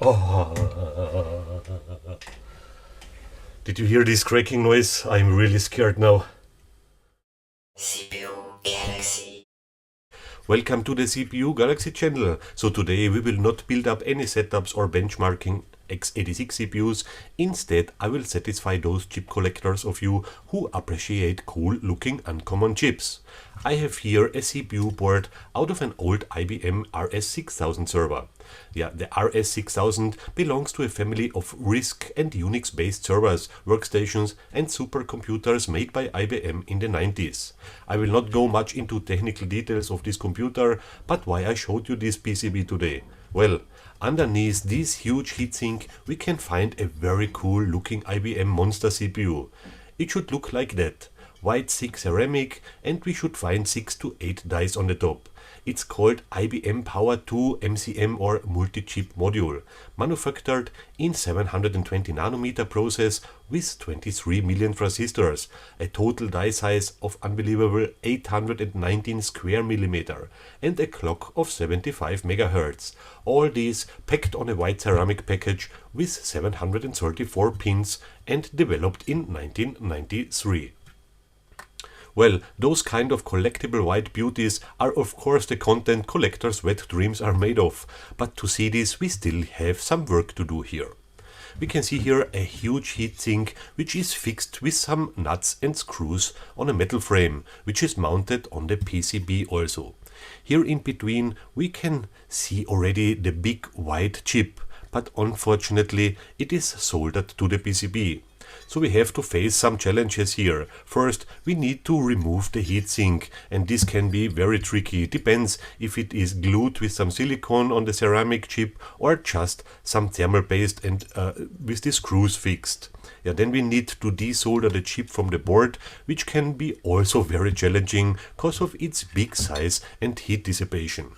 Oh. Did you hear this cracking noise? I'm really scared now. CPU Galaxy. Welcome to the CPU Galaxy channel. So today we will not build up any setups or benchmarking x86 CPUs. Instead, I will satisfy those chip collectors of you who appreciate cool looking uncommon chips. I have here a CPU board out of an old IBM RS6000 server. Yeah, the RS6000 belongs to a family of RISC and Unix based servers, workstations and supercomputers made by IBM in the 90s. I will not go much into technical details of this computer, but why I showed you this PCB today. Well, underneath this huge heatsink we can find a very cool looking IBM Monster CPU. It should look like that. White thick ceramic, and we should find 6 to 8 dies on the top. It's called IBM Power2 MCM or multi-chip module, manufactured in 720 nanometer process with 23 million transistors, a total die size of unbelievable 819 square millimeter, and a clock of 75 megahertz. All these packed on a white ceramic package with 734 pins and developed in 1993. Well, those kind of collectible white beauties are of course the content collectors' wet dreams are made of, but to see this we still have some work to do here. We can see here a huge heatsink which is fixed with some nuts and screws on a metal frame, which is mounted on the PCB also. Here in between we can see already the big white chip, but unfortunately it is soldered to the PCB. So we have to face some challenges here. First, we need to remove the heatsink, and this can be very tricky. Depends if it is glued with some silicone on the ceramic chip or just some thermal paste and with the screws fixed. Yeah, then we need to desolder the chip from the board, which can be also very challenging because of its big size and heat dissipation.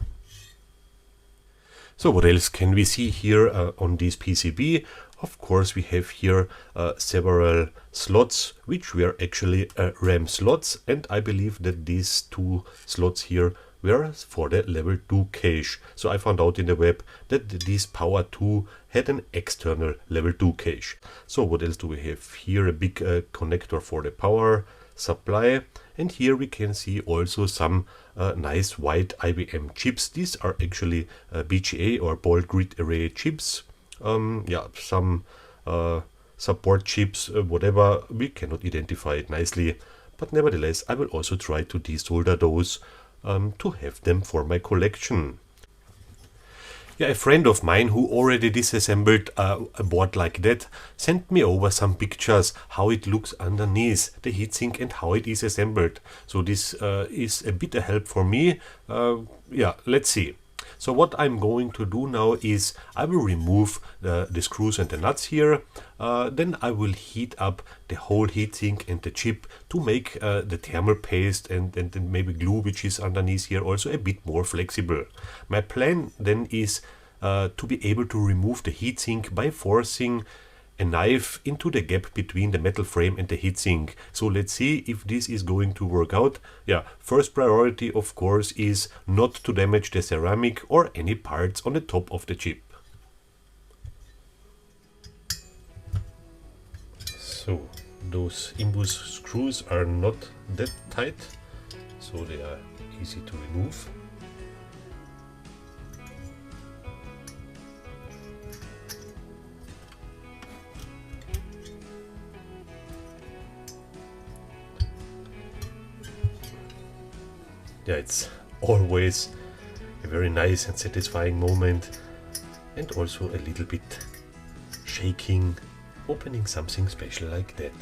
So what else can we see here on this PCB? Of course, we have here several slots, which were actually RAM slots, and I believe that these two slots here were for the level 2 cache. So I found out in the web that this Power 2 had an external level 2 cache. So what else do we have here? A big connector for the power supply, and here we can see also some nice white IBM chips. These are actually BGA or ball grid array chips. Yeah, some support chips, whatever, we cannot identify it nicely, but nevertheless I will also try to desolder those to have them for my collection. Yeah, a friend of mine who already disassembled a board like that sent me over some pictures how it looks underneath the heatsink and how it is assembled. So this is a bit of help for me. Yeah, let's see. So what I'm going to do now is I will remove the screws and the nuts here. Then I will heat up the whole heatsink and the chip to make the thermal paste and maybe glue, which is underneath here, also a bit more flexible. My plan then is to be able to remove the heatsink by forcing a knife into the gap between the metal frame and the heatsink. So let's see if this is going to work out. Yeah, first priority of course is not to damage the ceramic or any parts on the top of the chip. So those imbus screws are not that tight, so they are easy to remove. Yeah, it's always a very nice and satisfying moment, and also a little bit shaking opening something special like that.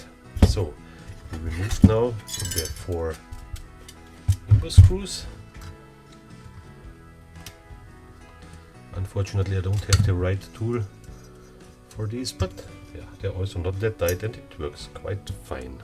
So we removed now the 4 imbus screws. Unfortunately I don't have the right tool for this, but yeah, they're also not that tight and it works quite fine.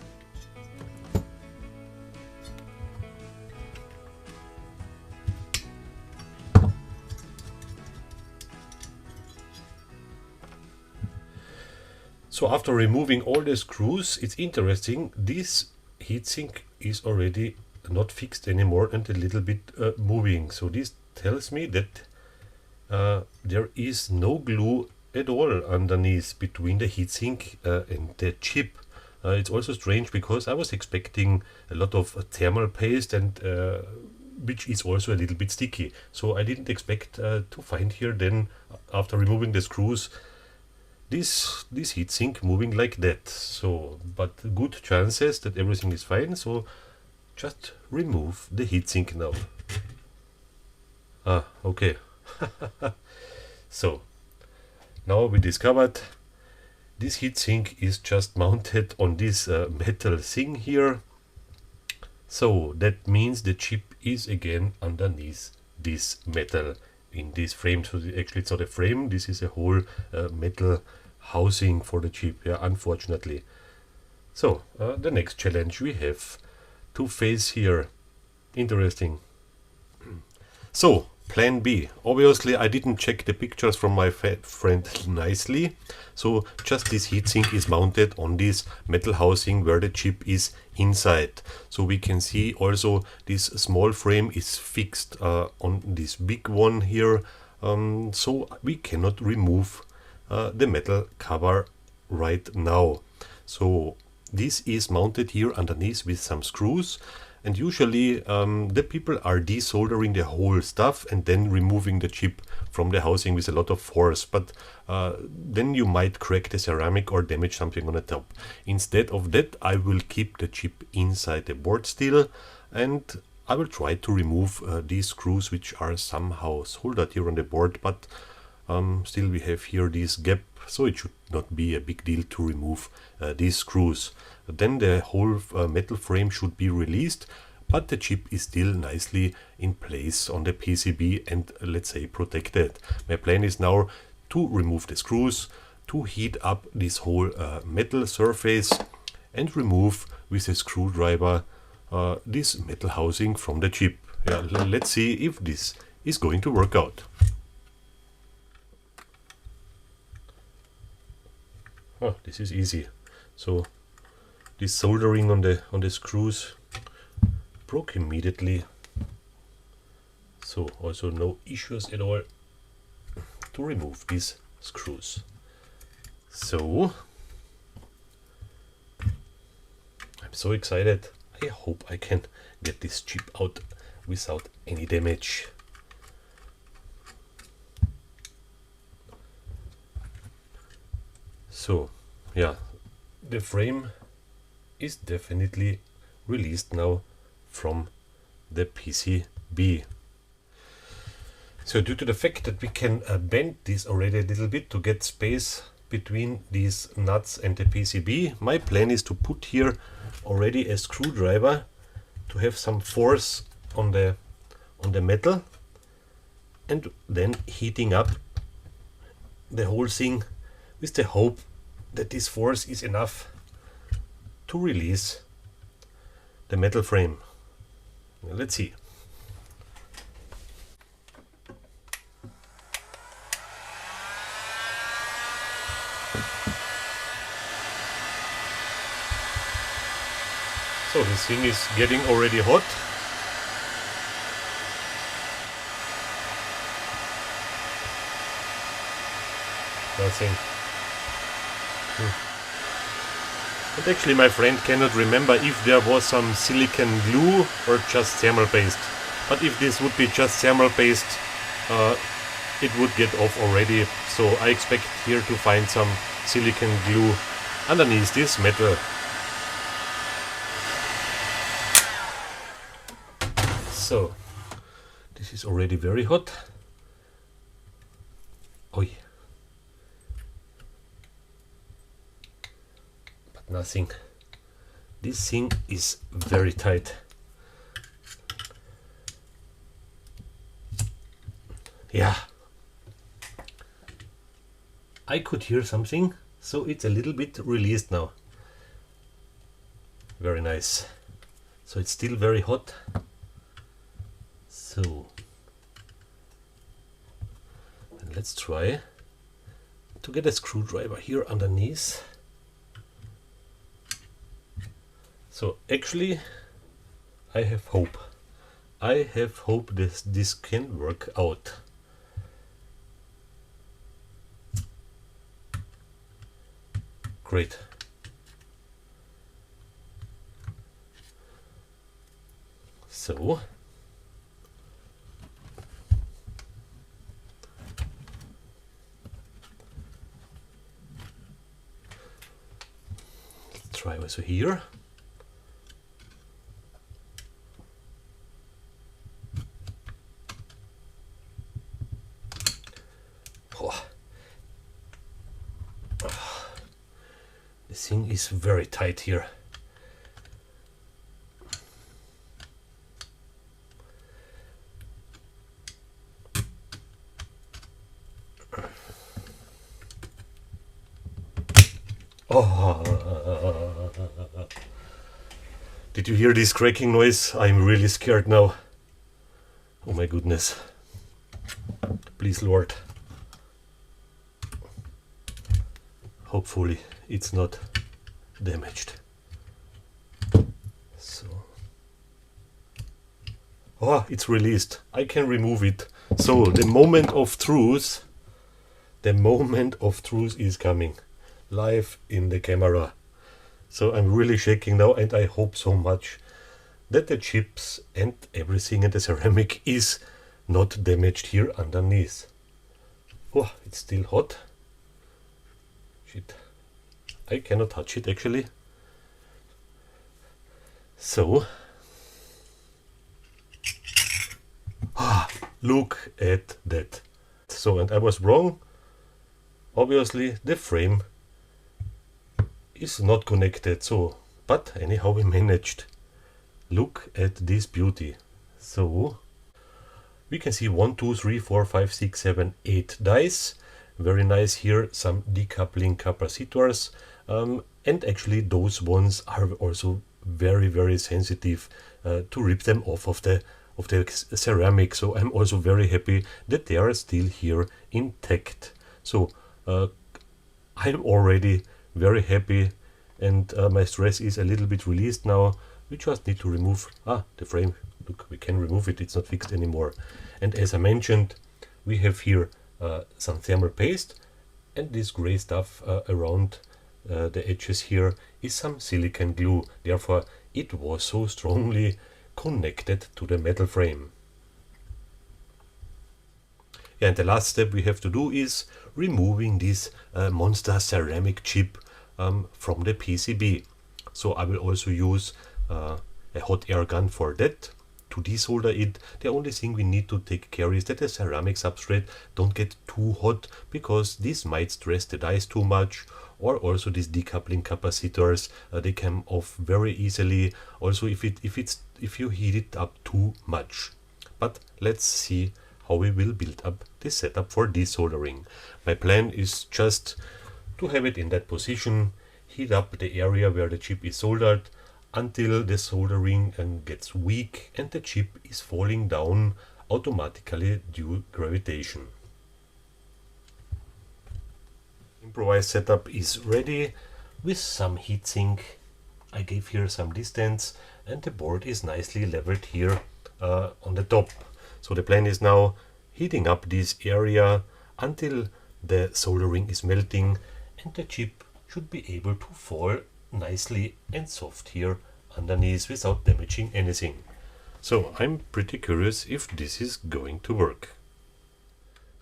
So after removing all the screws, it's interesting, this heatsink is already not fixed anymore and a little bit moving. So this tells me that there is no glue at all underneath between the heatsink and the chip. It's also strange because I was expecting a lot of thermal paste and which is also a little bit sticky. So I didn't expect to find here then, after removing the screws, this heatsink moving like that. So, but good chances that everything is fine. So just remove the heatsink now. Ah, okay. So now we discovered this heatsink is just mounted on this metal thing here. So that means the chip is again underneath this metal in this frame. So actually it's not a frame, this is a whole metal housing for the chip, yeah, unfortunately. So the next challenge we have to face here. Interesting. So plan B. Obviously I didn't check the pictures from my friend nicely. So just this heatsink is mounted on this metal housing where the chip is inside. So we can see also this small frame is fixed on this big one here. So we cannot remove the metal cover right now. So this is mounted here underneath with some screws. And usually the people are desoldering the whole stuff and then removing the chip from the housing with a lot of force. But then you might crack the ceramic or damage something on the top. Instead of that, I will keep the chip inside the board still, and I will try to remove these screws which are somehow soldered here on the board. But still we have here this gap, so it should not be a big deal to remove these screws. Then the whole metal frame should be released, but the chip is still nicely in place on the PCB and let's say protected. My plan is now to remove the screws, to heat up this whole metal surface and remove with a screwdriver this metal housing from the chip. Yeah, let's see if this is going to work out. Oh, this is easy. So this soldering on the screws broke immediately. So also no issues at all to remove these screws. So I'm so excited. I hope I can get this chip out without any damage. So yeah, the frame is definitely released now from the PCB. So due to the fact that we can bend this already a little bit to get space between these nuts and the PCB, my plan is to put here already a screwdriver to have some force on the metal, and then heating up the whole thing with the hope that this force is enough to release the metal frame. Let's see. So this thing is getting already hot. Nothing. And actually my friend cannot remember if there was some silicone glue or just thermal paste. But if this would be just thermal paste, it would get off already. So I expect here to find some silicone glue underneath this metal. So this is already very hot. Oi. But nothing. This thing is very tight. Yeah. I could hear something, so it's a little bit released now. Very nice. So it's still very hot. So, and let's try to get a screwdriver here underneath. So actually I have hope. I have hope that this can work out. Great. So let's try also here. This thing is very tight here. Oh. Did you hear this cracking noise? I'm really scared now. Oh my goodness. Please, Lord. Hopefully it's not damaged. So, oh, it's released. I can remove it. So the moment of truth, is coming live in the camera. So I'm really shaking now, and I hope so much that the chips and everything in the ceramic is not damaged here underneath. Oh, it's still hot. Shit. I cannot touch it actually. So, look at that. So, and I was wrong. Obviously the frame is not connected, so, but anyhow we managed. Look at this beauty. So we can see 1, 2, 3, 4, 5, 6, 7, 8 dice. Very nice here, some decoupling capacitors, and actually those ones are also very sensitive to rip them off of the ceramic. So I'm also very happy that they are still here intact. So I'm already very happy, and my stress is a little bit released now. We just need to remove the frame. Look, we can remove it, it's not fixed anymore. And as I mentioned, we have here some thermal paste, and this gray stuff around the edges here is some silicone glue. Therefore it was so strongly connected to the metal frame. Yeah, and the last step we have to do is removing this monster ceramic chip from the PCB. So I will also use a hot air gun for that, to desolder it. The only thing we need to take care is that the ceramic substrate don't get too hot, because this might stress the dies too much, or also these decoupling capacitors, they come off very easily, also if you heat it up too much. But let's see how we will build up this setup for desoldering. My plan is just to have it in that position, heat up the area where the chip is soldered until the soldering gets weak and the chip is falling down automatically due gravitation. Improvised setup is ready with some heatsink. I gave here some distance, and the board is nicely leveled here on the top. So the plan is now heating up this area until the soldering is melting, and the chip should be able to fall nicely and soft here underneath without damaging anything. So I'm pretty curious if this is going to work.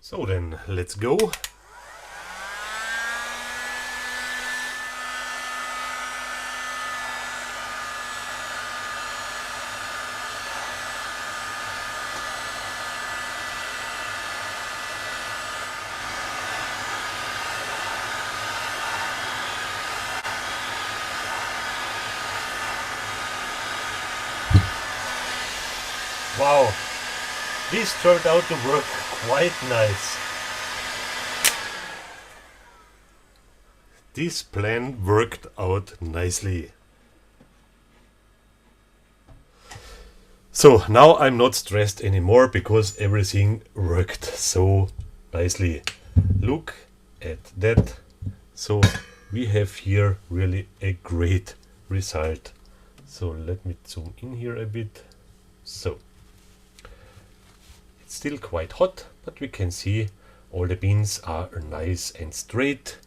So then let's go. Wow, this turned out to work quite nice. This plan worked out nicely. So now I'm not stressed anymore because everything worked so nicely. Look at that. So we have here really a great result. So let me zoom in here a bit. So it's still quite hot, but we can see all the pins are nice and straight.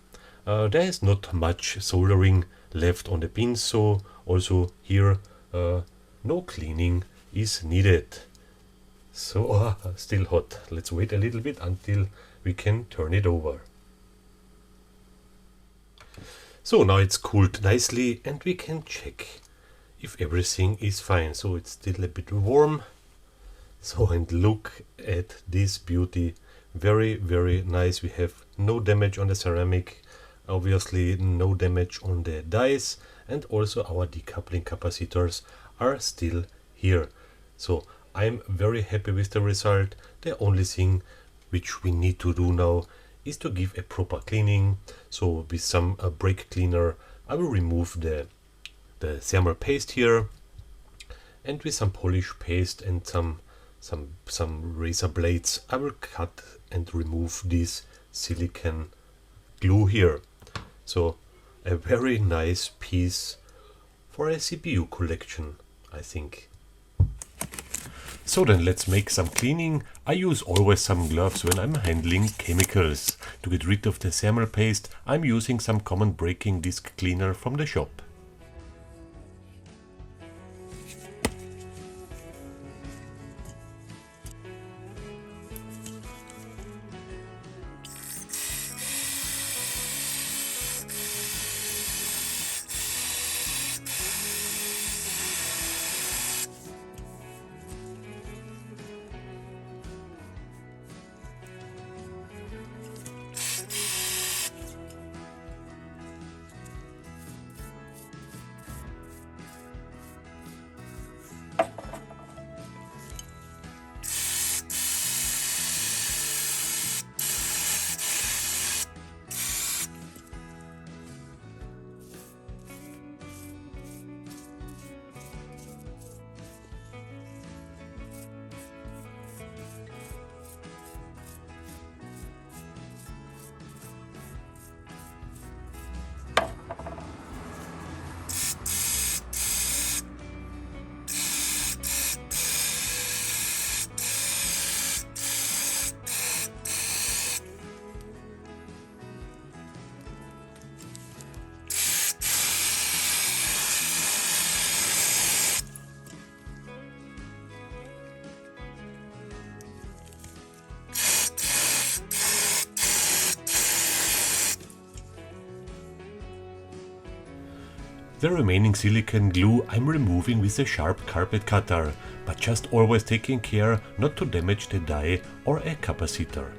There is not much soldering left on the pins, so also here no cleaning is needed. So still hot. Let's wait a little bit until we can turn it over. So now it's cooled nicely and we can check if everything is fine. So it's still a bit warm. So, and look at this beauty. Very, very nice. We have no damage on the ceramic, obviously no damage on the dies, and also our decoupling capacitors are still here. So I'm very happy with the result. The only thing which we need to do now is to give a proper cleaning. So with some brake cleaner I will remove the thermal paste here, and with some polish paste and some razor blades I will cut and remove this silicone glue here. So a very nice piece for a CPU collection, I think. So then let's make some cleaning. I use always some gloves when I'm handling chemicals. To get rid of the thermal paste, I'm using some common braking disc cleaner from the shop. The remaining silicone glue I'm removing with a sharp carpet cutter, but just always taking care not to damage the die or a capacitor.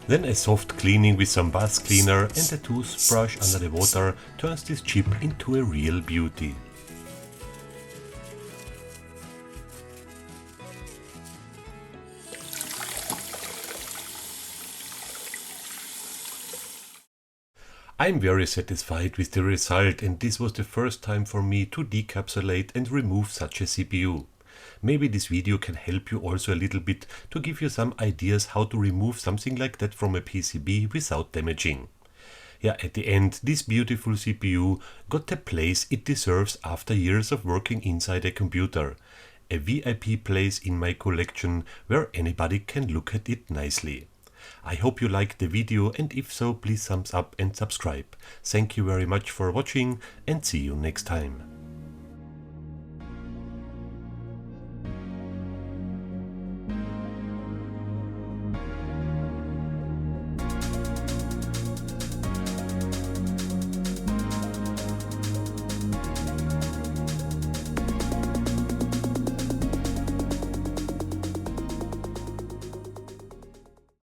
Then a soft cleaning with some bath cleaner and a toothbrush under the water turns this chip into a real beauty. I'm very satisfied with the result, and this was the first time for me to decapsulate and remove such a CPU. Maybe this video can help you also a little bit to give you some ideas how to remove something like that from a PCB without damaging. Yeah, at the end, this beautiful CPU got the place it deserves after years of working inside a computer. A VIP place in my collection where anybody can look at it nicely. I hope you liked the video, and if so, please thumbs up and subscribe. Thank you very much for watching and see you next time.